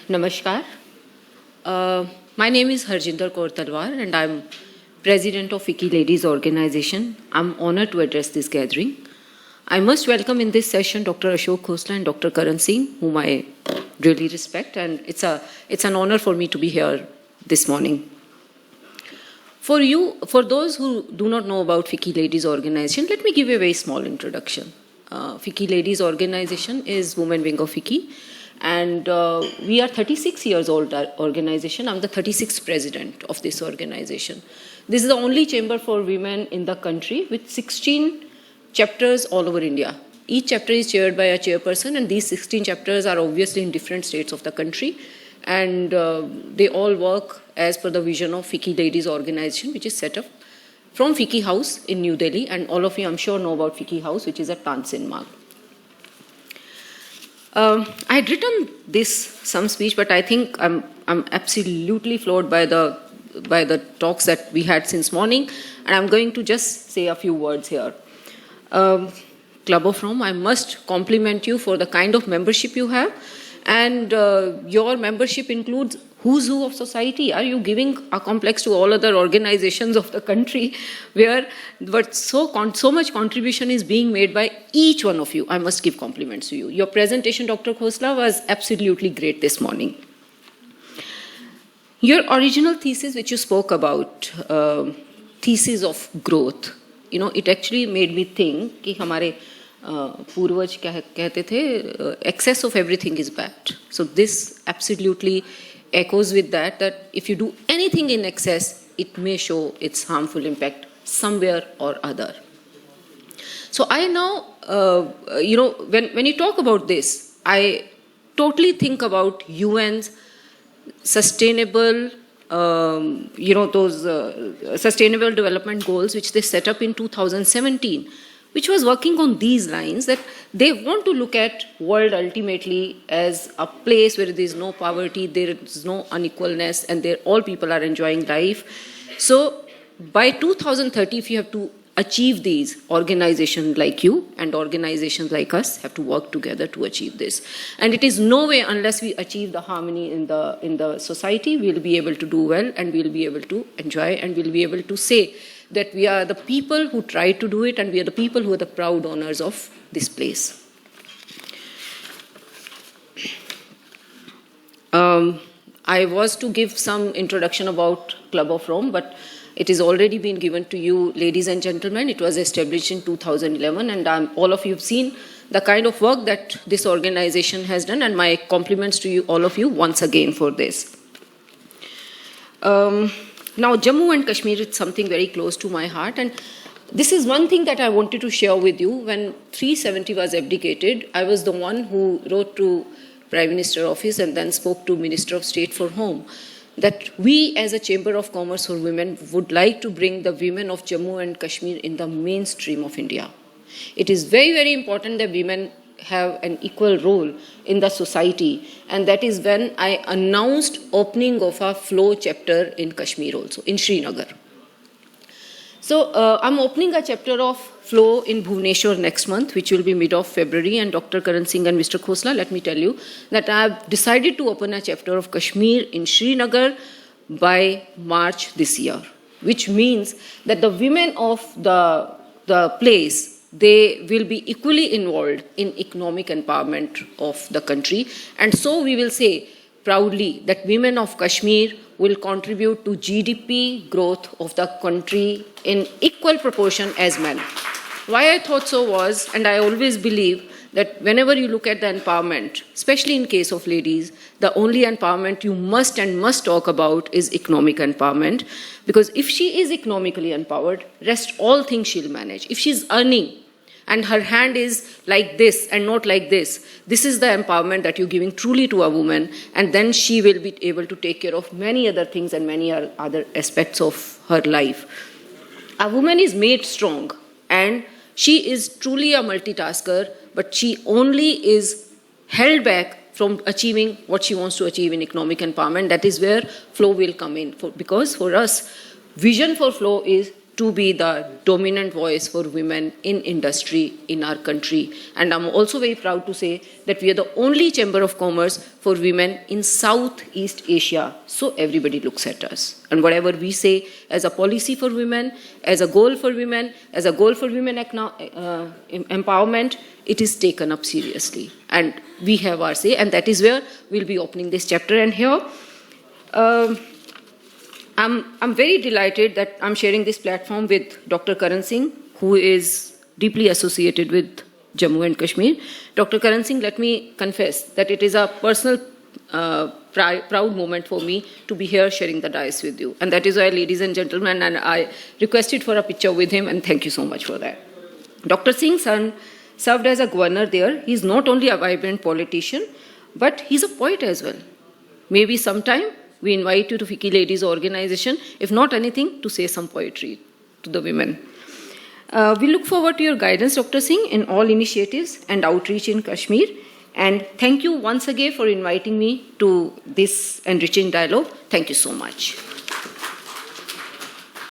Namaskar. My name is Harjinder Kaur Talwar and I'm President of FICCI Ladies Organization. I'm honored to address this gathering. I must welcome in this session Dr. Ashok Khosla and Dr. Karan Singh, whom I really respect, and it's an honor for me to be here this morning. For those who do not know about FICCI Ladies Organization, let me give you a very small introduction. FICCI Ladies Organization is Women Wing of FICCI, and we are 36 years old organization. I'm the 36th president of this organization. This is the only chamber for women in the country with 16 chapters all over India. Each chapter is chaired by a chairperson, and these 16 chapters are obviously in different states of the country, and they all work as per the vision of FICCI Ladies Organization, which is set up from FICCI House in New Delhi, and all of you I'm sure know about FICCI House, which is at Tansin Marg. I had written some speech, but I think I'm absolutely floored by the talks that we had since morning, and I'm going to just say a few words here. Club of Rome, I must compliment you for the kind of membership you have, and your membership includes who's who of society. Are you giving a complex to all other organizations of the country but so much contribution is being made by each one of you? I must give compliments to you. Your presentation, Dr. Khosla, was absolutely great this morning. Your original thesis, which you spoke about, thesis of growth, it actually made me think कि हमारे पूर्वज क्या कहते थे, excess of everything is bad. So this absolutely echoes with that if you do anything in excess, it may show its harmful impact somewhere or other. So I now, when you talk about this, I totally think about UN's sustainable, those sustainable development goals which they set up in 2017, which was working on these lines, that they want to look at world ultimately as a place where there is no poverty, there is no unequalness, and all people are enjoying life. So by 2030, if you have to achieve these, organizations like you and organizations like us have to work together to achieve this. And it is no way, unless we achieve the harmony in the society, we'll be able to do well, and we'll be able to enjoy, and we'll be able to say that we are the people who try to do it, and we are the people who are the proud owners of this place. I was to give some introduction about Club of Rome, but it has already been given to you, ladies and gentlemen. It was established in 2011, and all of you have seen the kind of work that this organization has done, and my compliments to you, all of you, once again for this. Now, Jammu and Kashmir is something very close to my heart, and this is one thing that I wanted to share with you. When 370 was abdicated, I was the one who wrote to Prime Minister Office and then spoke to Minister of State for Home, that we as a Chamber of Commerce for Women would like to bring the women of Jammu and Kashmir in the mainstream of India. It is very, very important that women have an equal role in the society, and that is when I announced opening of a flow chapter in Kashmir also, in Srinagar. So I'm opening a chapter of flow in Bhubaneswar next month, which will be mid of February, and Dr. Karan Singh and Mr. Khosla, let me tell you that I have decided to open a chapter of Kashmir in Srinagar by March this year, which means that the women of the place, they will be equally involved in economic empowerment of the country. And so we will say proudly that women of Kashmir will contribute to GDP growth of the country in equal proportion as men. Why I thought so was, and I always believe that whenever you look at the empowerment, especially in case of ladies, the only empowerment you must talk about is economic empowerment. Because if she is economically empowered, rest all things she'll manage. If she's earning and her hand is like this and not like this, this is the empowerment that you're giving truly to a woman, and then she will be able to take care of many other things and many other aspects of her life. A woman is made strong, and she is truly a multitasker, but she only is held back from achieving what she wants to achieve in economic empowerment. That is where flow will come in. Because for us, vision for flow is to be the dominant voice for women in industry in our country. And I'm also very proud to say that we are the only chamber of commerce for women in Southeast Asia. So everybody looks at us. And whatever we say as a policy for women, as a goal for women, as a goal for women empowerment, it is taken up seriously. And we have our say, and that is where we'll be opening this chapter. And here, I'm very delighted that I'm sharing this platform with Dr. Karan Singh, who is deeply associated with Jammu and Kashmir. Dr. Karan Singh, let me confess that it is a personal proud moment for me to be here sharing the dais with you. And that is why, ladies and gentlemen, and I requested for a picture with him, and thank you so much for that. Dr. Singh served as a governor there. He's not only a vibrant politician, but he's a poet as well. Maybe sometime we invite you to FICCI Ladies organization, if not anything, to say some poetry to the women. We look forward to your guidance, Dr. Singh, in all initiatives and outreach in Kashmir. And thank you once again for inviting me to this enriching dialogue. Thank you so much.